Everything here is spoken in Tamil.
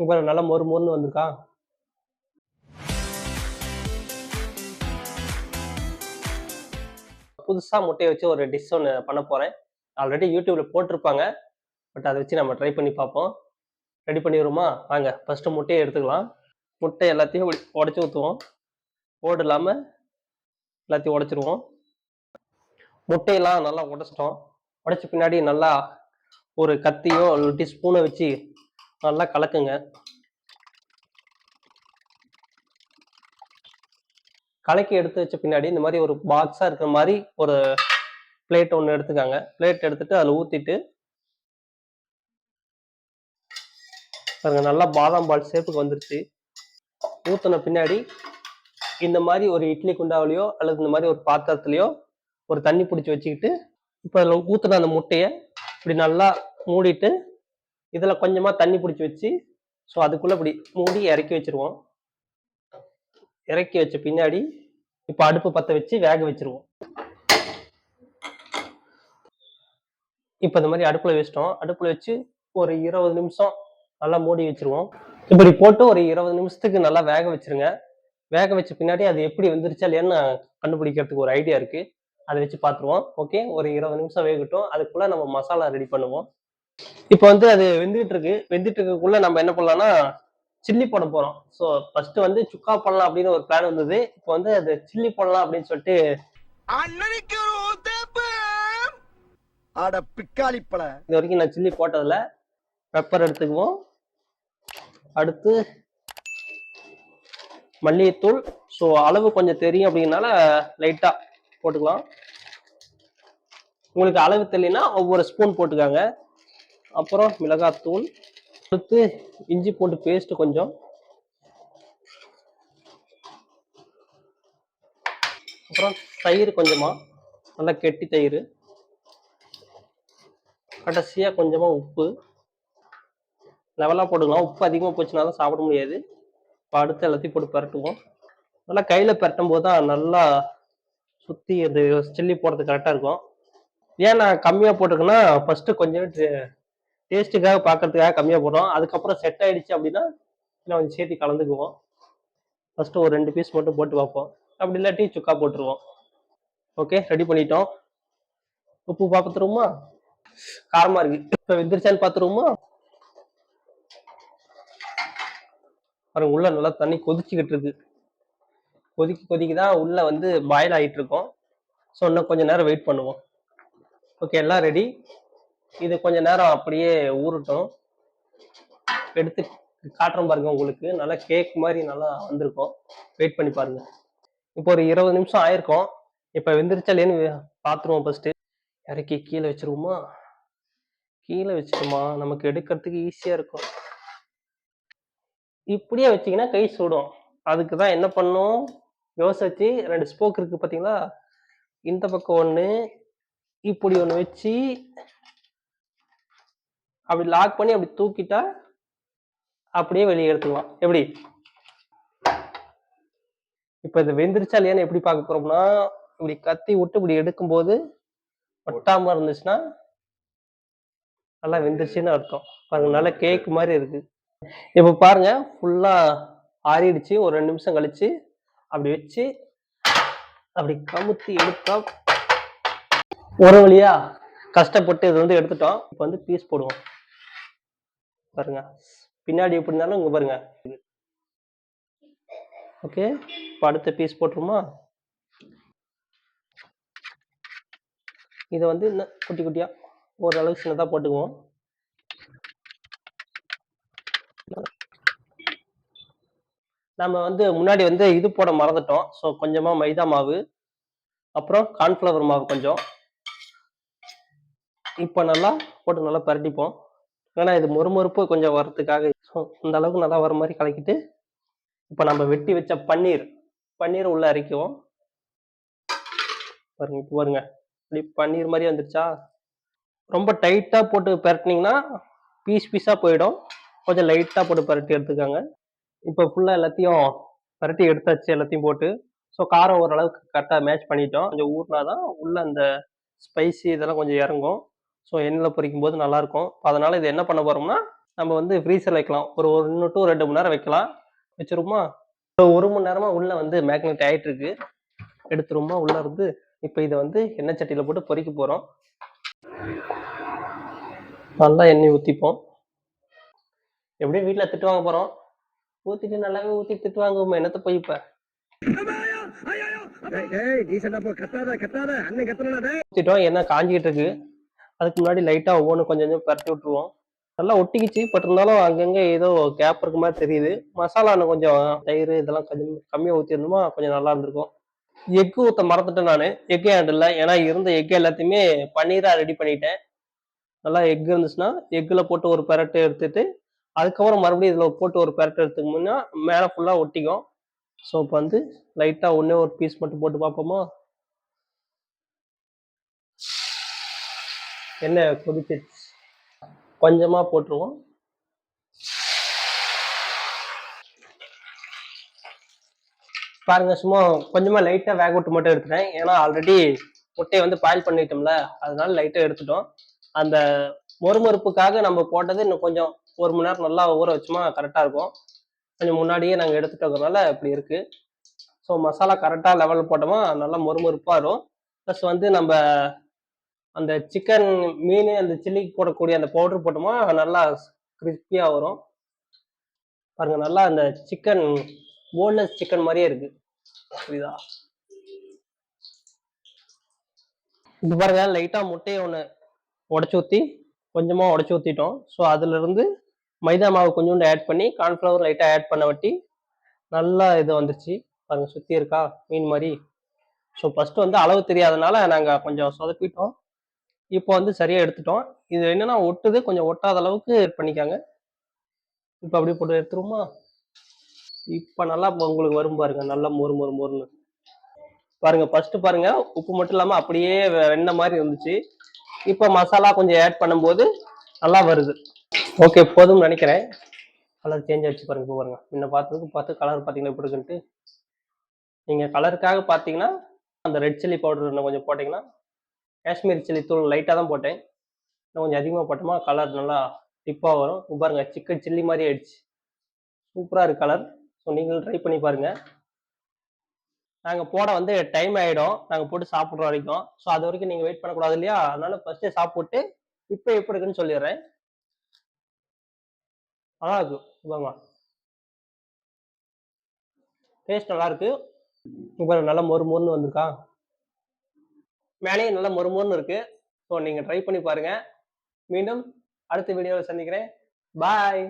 இப்போ நல்லா மொறு மொறுன்னு வந்திருக்கா. புதுசா முட்டைய வச்சு ஒரு டிஷ் ஒண்ணு பண்ண போறேன். ஆல்ரெடி YouTubeல போட்டிருப்பாங்க. பட் அத வச்சு நம்ம ட்ரை பண்ணி பார்ப்போம். ரெடி பண்ணிருவோமா? வாங்க ஃபர்ஸ்ட்டு முட்டைய எடுத்துக்கலாம். முட்டை எல்லாத்தையும் உடைச்சு ஊத்துவோம். ஓடு இல்லாம எல்லாத்தையும் உடைச்சிருவோம். முட்டையெல்லாம் நல்லா உடைச்சிட்டோம். உடைச்ச பின்னாடி நல்லா ஒரு கத்தியோ இல்லாட்டி ஸ்பூன வச்சு நல்லா கலக்குங்க. கலக்கி எடுத்து வச்ச பின்னாடி இந்த மாதிரி ஒரு பாக்ஸா இருக்கிற மாதிரி ஒரு பிளேட் ஒன்று எடுத்துக்காங்க. பிளேட் எடுத்துட்டு அதில் ஊத்திட்டு பாருங்க, நல்லா பாதாம் பால் ஷேப்புக்கு வந்துருச்சு. ஊத்தின பின்னாடி இந்த மாதிரி ஒரு இட்லி குண்டாவிலையோ அல்லது இந்த மாதிரி ஒரு பாத்திரத்திலையோ ஒரு தண்ணி பிடிச்சி வச்சுக்கிட்டு இப்போ அதில் ஊற்றின அந்த முட்டையை இப்படி நல்லா மூடிட்டு இதில் கொஞ்சமாக தண்ணி பிடிச்சி வச்சு ஸோ அதுக்குள்ளே இப்படி மூடி இறக்கி வச்சிருவோம். இறக்கி வச்ச பின்னாடி இப்போ அடுப்பு பற்ற வச்சு வேக வச்சிருவோம். இப்போ இந்த மாதிரி அடுப்பில் வச்சிட்டோம். அடுப்பில் வச்சு ஒரு 20 நிமிஷம் நல்லா மூடி வச்சிருவோம். இப்படி போட்டு ஒரு 20 நிமிஷத்துக்கு நல்லா வேக வச்சிருங்க. வேக வச்ச பின்னாடி அது எப்படி வெந்துருச்சா இல்லையான்னு கண்டுபிடிக்கிறதுக்கு ஒரு ஐடியா இருக்கு. அதை வச்சு பார்த்துருவோம். ஓகே, ஒரு 20 நிமிஷம் வேகட்டும். அதுக்குள்ள நம்ம மசாலா ரெடி பண்ணுவோம். இப்போ வந்து அது வெந்துட்டு இருக்கு. வெந்துட்டு இருக்கக்குள்ள நம்ம என்ன பண்ணலாம்னா சில்லி போட போறோம். ஸோ ஃபர்ஸ்ட் வந்து சுக்கா பண்ணலாம் அப்படின்னு ஒரு பிளான் வந்தது. இப்போ வந்து அது சில்லி போடலாம் அப்படின்னு சொல்லிட்டு இது வரைக்கும் நான் சில்லி போட்டதில்ல. பெப்பர் எடுத்துக்குவோம். அடுத்து மல்லிகைத்தூள். ஸோ அளவு கொஞ்சம் தெரியும் அப்படிங்கனால லைட்டா போட்டுக்கலாம். உங்களுக்கு அளவு தெரியலனா ஒவ்வொரு ஸ்பூன் போட்டுக்காங்க. அப்புறம் மிளகாத்தூள். அடுத்து இஞ்சி பூண்டு பேஸ்ட் கொஞ்சம். அப்புறம் தயிர் கொஞ்சமா, நல்லா கெட்டி தயிர். கடைசியா கொஞ்சமா உப்பு. லெவலாக போட்டுக்கலாம். உப்பு அதிகமாக போச்சுனாலும் சாப்பிட முடியாது. இப்போ அடுத்து எல்லாத்தையும் போட்டு பரட்டுவோம். நல்லா கையில் பரட்டும் போது தான் நல்லா சுற்றி அது சில்லி போடுறது கரெக்டாக இருக்கும். ஏன் நான் கம்மியாக போட்டிருக்கேன்னா ஃபர்ஸ்ட்டு கொஞ்சம் டேஸ்ட்டுக்காக பார்க்கறதுக்காக கம்மியாக போடுறோம். அதுக்கப்புறம் செட் ஆயிடுச்சு அப்படின்னா இன்னும் கொஞ்சம் சேர்த்து கலந்துக்குவோம். ஃபர்ஸ்ட்டு ஒரு 2 பீஸ் மட்டும் போட்டு பார்ப்போம். அப்படி இல்லாட்டி சுக்கா போட்டுருவோம். ஓகே, ரெடி பண்ணிட்டோம். உப்பு பார்த்துருவோமா? காரமா இருக்கு. இப்போ வெந்துருச்சான்னு பார்த்துருவோமா? பாருங்க, உள்ள நல்லா தண்ணி கொதிச்சுக்கிட்டு இருக்கு. கொதிக்குதான் உள்ள வந்து பாயில் ஆகிட்டு இருக்கோம். ஸோ இன்னும் கொஞ்சம் நேரம் வெயிட் பண்ணுவோம். ஓகே, எல்லாம் ரெடி. இது கொஞ்ச நேரம் அப்படியே ஊறட்டும். எடுத்து காட்டுறோம் பாருங்க, உங்களுக்கு நல்லா கேக் மாதிரி நல்லா வந்திருக்கும். வெயிட் பண்ணி பாருங்க. இப்போ ஒரு 20 நிமிஷம் ஆயிருக்கும். இப்போ வெந்துருச்சா இல்லையான்னு பார்த்துருவோம். ஃபர்ஸ்ட் இறக்கி கீழே வச்சிருவோமா? கீழே வச்சுட்டோமா நமக்கு எடுக்கிறதுக்கு ஈஸியா இருக்கும். இப்படியே வச்சீங்கன்னா கை சுடும். அதுக்கு தான் என்ன பண்ணும் யோசிச்சு 2 ஸ்போக் இருக்கு பார்த்தீங்களா? இந்த பக்கம் ஒன்று, இப்படி ஒன்று வச்சு அப்படி லாக் பண்ணி அப்படி தூக்கிட்டா அப்படியே வெளியே எடுத்துக்கலாம். எப்படி? இப்போ இது வெந்துருச்சா இல்லையான்னு எப்படி பார்க்க போறோம்னா இப்படி கத்தி விட்டு இப்படி எடுக்கும்போது ஒட்டாம இருந்துச்சுன்னா நல்லா வெந்துருச்சுன்னு அர்த்தம். பாருங்க, நல்லா கேக் மாதிரி இருக்கு. இப்போ பாருங்க, ஃபுல்லா ஆறிடுச்சு. ஒரு 2 நிமிஷம் கழிச்சு அப்படி வச்சு அப்படி கமுத்தி எடுத்தா ஒரு வழியா கஷ்டப்பட்டு இது வந்து எடுத்துட்டோம். இப்போ வந்து பீஸ் போடுவோம். பாருங்க, பின்னாடி எப்படி இருந்தாலும் இங்க பாருங்க. ஓகே, இப்போ அடுத்த பீஸ் போட்டுருமா? இதை வந்து இன்னும் குட்டி குட்டியா ஓரளவுக்கு சின்னதாக போட்டுக்குவோம். நம்ம வந்து முன்னாடி வந்து இது போட மறந்துட்டோம். ஸோ கொஞ்சமா மைதா மாவு, அப்புறம் கார்ன்ஃப்ளவர் மாவு கொஞ்சம். இப்போ நல்லா போட்டு நல்லா பரட்டிப்போம். ஏன்னா இது மொறுமொறுப்பு கொஞ்சம் வரத்துக்காக. ஸோ இந்த அளவுக்கு நல்லா வர மாதிரி கலக்கிட்டு இப்போ நம்ம வெட்டி வச்ச பன்னீர் உள்ள அரைக்குவோம். பாருங்க, இப்போ பாருங்க, இப்படி பன்னீர் மாதிரி வந்துருச்சா? ரொம்ப டைட்டா போட்டு பரட்டினீங்கன்னா பீஸ் பீஸா போயிடும். கொஞ்சம் லைட்டா போட்டு பரட்டி எடுத்துக்காங்க. இப்போ ஃபுல்லா எல்லாத்தையும் பரட்டி எடுத்தாச்சு, எல்லாத்தையும் போட்டு. ஸோ காரம் ஓரளவுக்கு கரெக்டாக மேட்ச் பண்ணிட்டோம். கொஞ்சம் ஊறினாதான் உள்ள அந்த ஸ்பைசி இதெல்லாம் கொஞ்சம் இறங்கும். ஸோ எண்ணெயில் பொரிக்கும் போது நல்லா இருக்கும். அதனால இது என்ன பண்ண போறோம்னா நம்ம வந்து ஃப்ரீசர்ல வைக்கலாம். ஒரு 1 டூ 2 மணி நேரம் வைக்கலாம். வச்சுருவோமா? இப்போ 1 மணி நேரமா உள்ள வந்து மேக்னெட் ஆயிட்டு இருக்கு. எடுத்துருவோமா உள்ள இருந்து? இப்ப இத வந்து எண்ணெய் சட்டியில போட்டு பொரிக்க போறோம். நல்லா எண்ணெய் ஊத்திப்போம். எப்படியும் வீட்ல திட்டு வாங்க போறோம். ஊத்திட்டு நல்லாவே ஊத்திட்டு திட்டு வாங்குவோமே, என்னத்த போய் இப்ப. ஊத்திட்டோம், எண்ணெய் காஞ்சிட்டு இருக்கு. அதுக்கு முன்னாடி லைட்டா ஒவ்வொன்னும் கொஞ்சம் கொஞ்சம் பெரட்டி விட்டுருவோம். நல்லா ஒட்டிக்கிச்சு. பட் இருந்தாலும் அங்கங்க ஏதோ கேப் இருக்க மாதிரி தெரியுது. மசாலா இன்னும் கொஞ்சம் தயிர் இதெல்லாம் கொஞ்சம் கம்மியா ஊத்திருந்தோமா கொஞ்சம் நல்லா இருந்திருக்கும். எக் ஊத்த மறந்துட்டேன் நானு. எக் என்கிட்ட இல்ல. ஏன்னா இருந்த எக் எல்லாத்தையுமே பன்னீரா ரெடி பண்ணிட்டேன். நல்லா எக் இருந்துச்சுன்னா எக்குல போட்டு ஒரு பெரட்டு எடுத்துட்டு அதுக்கப்புறம் மறுபடியும் இதுல போட்டு ஒரு பெரட்டு எடுத்துக்கோம்னா மேல ஃபுல்லா ஒட்டிக்கும். ஸோ இப்போ வந்து லைட்டா ஒண்ணே ஒரு பீஸ் மட்டும் போட்டு பார்ப்போமா? எண்ணெய் கொதிச்சிருச்சு. கொஞ்சமா போட்டுருவோம். பாருங்க சும்மா கொஞ்சமா லைட்டா வேக விட்டு மட்டும் எடுத்துட்டேன். ஏன்னா ஆல்ரெடி முட்டையை வந்து பாயில் பண்ணிட்டோம்ல, அதனால லைட்டா எடுத்துட்டோம். அந்த மொறுமொறுப்புக்காக நம்ம போட்டது இன்னும் கொஞ்சம் 1 மணி நேரம் நல்லா ஊற வச்சோமா கரெக்டா இருக்கும். கொஞ்சம் முன்னாடியே நாங்க எடுத்துட்டோங்கிறனால இப்படி இருக்கு. ஸோ மசாலா கரெக்டா லெவல் போட்டோமா நல்லா மொறுமொறுப்பா வரும். ப்ளஸ் வந்து நம்ம அந்த சிக்கன் மீன் அந்த சில்லிக்கு போடக்கூடிய அந்த பவுடர் போட்டோமா நல்லா கிறிஸ்பியா வரும். பாருங்க நல்லா அந்த சிக்கன் போன்லெஸ் சிக்கன் மாதிரியே இருக்கு. புரியுதா? இது பாருங்க லைட்டா முட்டையை ஒன்று உடச்சி ஊற்றி கொஞ்சமா உடச்சி ஊற்றிட்டோம். ஸோ அதுல இருந்து மைதா மாவு கொஞ்சோண்டு ஆட் பண்ணி கார்ன்ஃப்ளவர் லைட்டா ஆட் பண்ண வட்டி நல்லா இது வந்துருச்சு. பாருங்க சுத்தி இருக்கா மீன் மாதிரி. ஸோ ஃபர்ஸ்ட் வந்து அளவு தெரியாதனால நாங்க கொஞ்சம் சொதப்பிட்டோம். இப்போ வந்து சரியா எடுத்துட்டோம். இது என்னன்னா ஒட்டுது, கொஞ்சம் ஒட்டாத அளவுக்கு பண்ணிக்காங்க. இப்போ அப்படியே போட்டு எடுத்துருவோமா? இப்ப நல்லா உங்களுக்கு வரும் பாருங்க, நல்லா மொறு மொறு மொறுன்னு. பாருங்க ஃபர்ஸ்ட் பாருங்க உப்பு மட்டும் இல்லாம அப்படியே வெண்ணெய் மாதிரி இருந்துச்சு. இப்போ மசாலா கொஞ்சம் ஆட் பண்ணும்போது நல்லா வருது. ஓகே போதும்னு நினைக்கிறேன். கலர் சேஞ்ச் ஆயிடுச்சு பாருங்க. இப்போ பாருங்க முன்ன பார்த்ததுக்கு பார்த்து கலர் பார்த்தீங்கன்னா எப்படி இருக்குன்ட்டு. நீங்க கலருக்காக பார்த்தீங்கன்னா அந்த ரெட் சில்லி பவுடர் இன்னும் கொஞ்சம் போட்டீங்கன்னா, காஷ்மீர் சில்லி தூள் லைட்டாக தான் போட்டேன். இன்னும் கொஞ்சம் அதிகமாக போட்டோமா கலர் நல்லா டிப்பாக வரும். இப்போ பாருங்க சிக்கன் சில்லி மாதிரி ஆயிடுச்சு. சூப்பராக இருக்கு கலர். ஸோ நீங்களும் ட்ரை பண்ணி பாருங்க. நாங்கள் போட வந்து டைம் ஆகிடும், நாங்கள் போட்டு சாப்பிட்ற வரைக்கும். ஸோ அது வரைக்கும் நீங்கள் வெயிட் பண்ணக்கூடாது இல்லையா? அதனால ஃபர்ஸ்டே சாப்பிட்டு இப்போ எப்படி இருக்குன்னு சொல்லிடுறேன். நல்லா இருக்கு. இதாங்க டேஸ்ட் நல்லா இருக்கு. இப்போ நல்லா மொறு மொறுன்னு வந்திருக்கா? மேலேயும் நல்லா மொறு மொறுன்னு இருக்கு. ஸோ நீங்கள் ட்ரை பண்ணி பாருங்க. மீண்டும் அடுத்த வீடியோவில் சந்திக்கிறேன். பாய்.